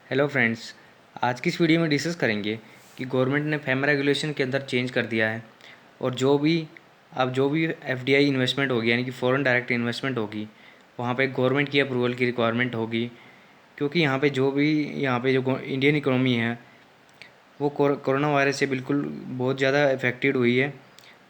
Hello friends, आज की इस वीडियो में डिस्कस करेंगे कि गवर्नमेंट ने फैमा रेगुलेशन के अंदर चेंज कर दिया है और जो भी एफडीआई इन्वेस्टमेंट होगी यानी कि फॉरेन डायरेक्ट इन्वेस्टमेंट होगी, वहाँ पे गवर्नमेंट की अप्रूवल की रिक्वायरमेंट होगी। क्योंकि यहाँ पे जो इंडियन इकोनॉमी है वो कोरोना वायरस से बिल्कुल बहुत ज़्यादा इफेक्टेड हुई है।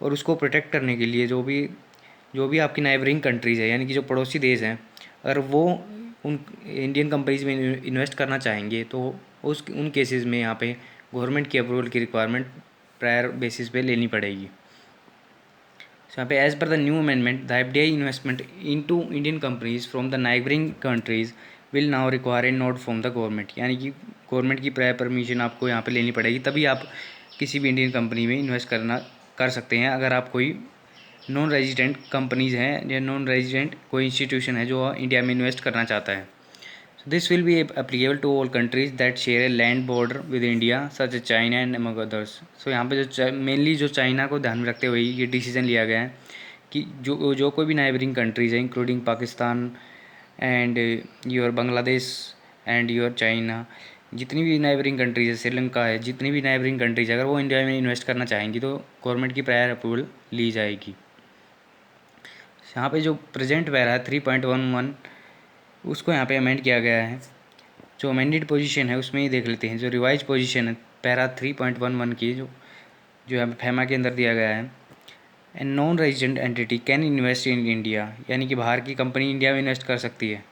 और उसको प्रोटेक्ट करने के लिए जो भी आपकी नाइबरिंग कंट्रीज़ है यानी कि जो पड़ोसी देश हैं, अगर वो उन इंडियन कंपनीज में इन्वेस्ट करना चाहेंगे तो उस उन केसेस में यहाँ पे गवर्नमेंट की अप्रूवल की रिक्वायरमेंट प्रायर बेसिस पे लेनी पड़ेगी। यहाँ पे as per the new amendment the FDI investment into Indian companies from the neighbouring countries will now require a note from the government, यानी कि गवर्नमेंट की प्रायर परमिशन आपको यहाँ पे लेनी पड़ेगी, तभी आप किसी भी इंडियन कंपनी में इन्वेस्ट कर सकते हैं। अगर आप कोई नॉन रेजिडेंट कंपनीज़ हैं या नॉन रेजिडेंट कोई इंस्टीट्यूशन है जो इंडिया में इन्वेस्ट करना चाहता है। So this will be applicable to all countries that share a land border with India such a China and among others. So यहाँ पे जो मेनली जो चाइना को ध्यान में रखते हुए ये डिसीजन लिया गया है कि जो कोई भी नाइबरिंग कंट्रीज़ है including Pakistan and your Bangladesh and your China, जितनी भी नाइबरिंग कंट्रीज़ है, श्रीलंका है, जितनी भी नाइबरिंग कंट्रीज़ अगर वो इंडिया में इन्वेस्ट करना चाहेंगी तो गवर्नमेंट की प्रायर अप्रूवल ली जाएगी। यहाँ पे जो प्रेजेंट पैरा है 3.11 उसको यहाँ पे अमेंड किया गया है। जो अमेंडेड पोजीशन है उसमें ही देख लेते हैं। जो रिवाइज पोजीशन है पैरा 3.11 की जो यहाँ पे फैमा के अंदर दिया गया है, a non resident entity can invest in India, यानी कि बाहर की कंपनी इंडिया में इन्वेस्ट कर सकती है,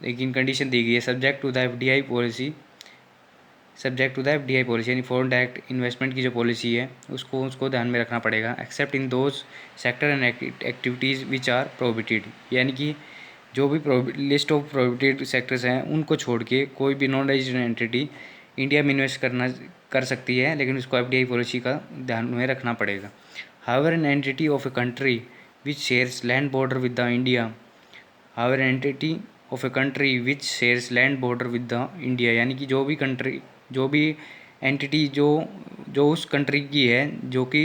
लेकिन कंडीशन दी गई है subject to the FDI policy यानी फॉरेन डायरेक्ट इन्वेस्टमेंट की जो पॉलिसी है उसको ध्यान में रखना पड़ेगा। Except in those sector and activities which are prohibited, यानी कि जो भी लिस्ट ऑफ प्रोहिबिटेड सेक्टर्स हैं उनको छोड़ के कोई भी नॉन रेजिडेंट एंटिटी इंडिया में इन्वेस्ट कर सकती है, लेकिन उसको एफडीआई पॉलिसी का ध्यान में रखना पड़ेगा। However an entity of a country which shares land border with the India however entity of a country which shares land border with the India, यानी कि जो भी एंटिटी जो उस कंट्री की है जो कि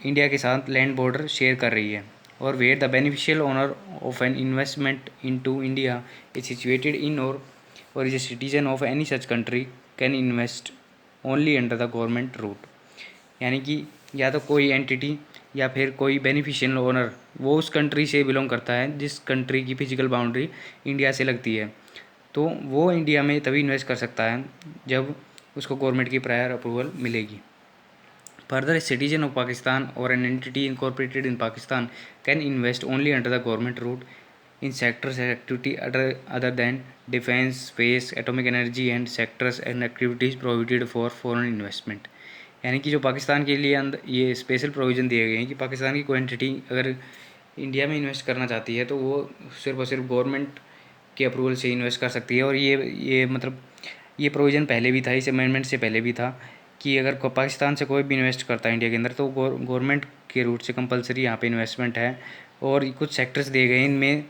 इंडिया के साथ लैंड बॉर्डर शेयर कर रही है, और where the beneficial owner of an investment into India is situated in और is a citizen of any such country can invest only under the government route, यानी कि या तो कोई एंटिटी या फिर कोई बेनिफिशियल ओनर वो उस कंट्री से बिलोंग करता है जिस कंट्री की फिजिकल बाउंड्री इंडिया से लगती है, तो वो इंडिया में तभी इन्वेस्ट कर सकता है जब उसको गवर्नमेंट की प्रायर अप्रूवल मिलेगी। Further, a citizen of Pakistan और an entity incorporated in Pakistan can invest only under the government route in sectors and activity other than defence, space, atomic energy and sectors and activities prohibited for foreign investment, यानी कि जो पाकिस्तान के लिए अंदर ये special provision दिए गए हैं कि पाकिस्तान की कोई एंटिटी अगर इंडिया में इन्वेस्ट करना चाहती है तो वो सिर्फ और सिर्फ गवर्नमेंट के अप्रूवल से इन्वेस्ट कर सकती है। और ये मतलब ये प्रोविज़न पहले भी था, इस अमेंडमेंट से पहले भी था कि अगर पाकिस्तान से कोई भी इन्वेस्ट करता है इंडिया के अंदर तो गवर्नमेंट के रूट से कंपलसरी यहाँ पे इन्वेस्टमेंट है। और कुछ सेक्टर्स दिए गए इनमें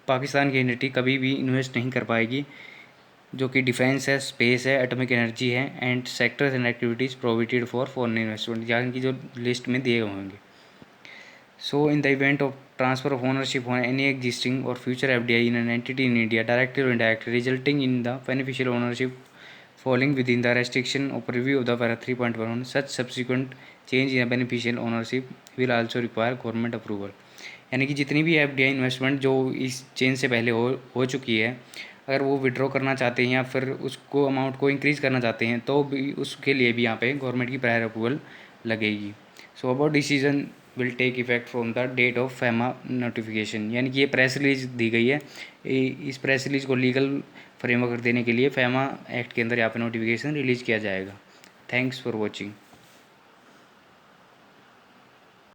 पाकिस्तान की एंटिटी कभी भी इन्वेस्ट नहीं कर पाएगी, जो कि डिफेंस है, स्पेस है, एटॉमिक एनर्जी है and sectors and activities prohibited for foreign investment, यानी कि जो लिस्ट में दिए हुए होंगे। So, in the event of transfer of ownership on any existing or future FDI in an entity in India, directly or indirectly, resulting in the beneficial ownership falling within the restriction of preview of the para 3.11, such subsequent change in the beneficial ownership will also require government approval। यानी कि जितनी भी FDI investment जो इस change से पहले हो चुकी है, अगर वो विड्रॉ करना चाहते हैं या फिर उसको अमाउंट को इंक्रीज़ करना चाहते हैं तो भी उसके लिए भी यहाँ पे गवर्नमेंट की प्रायर अप्रूवल लगेगी। So about decision will take effect from the date of FEMA notification, यानी कि ये प्रेस रिलीज दी गई है। इस प्रेस रिलीज को लीगल फ्रेमवर्क देने के लिए फैमा एक्ट के अंदर यहाँ पे नोटिफिकेशन रिलीज़ किया जाएगा। Thanks for watching.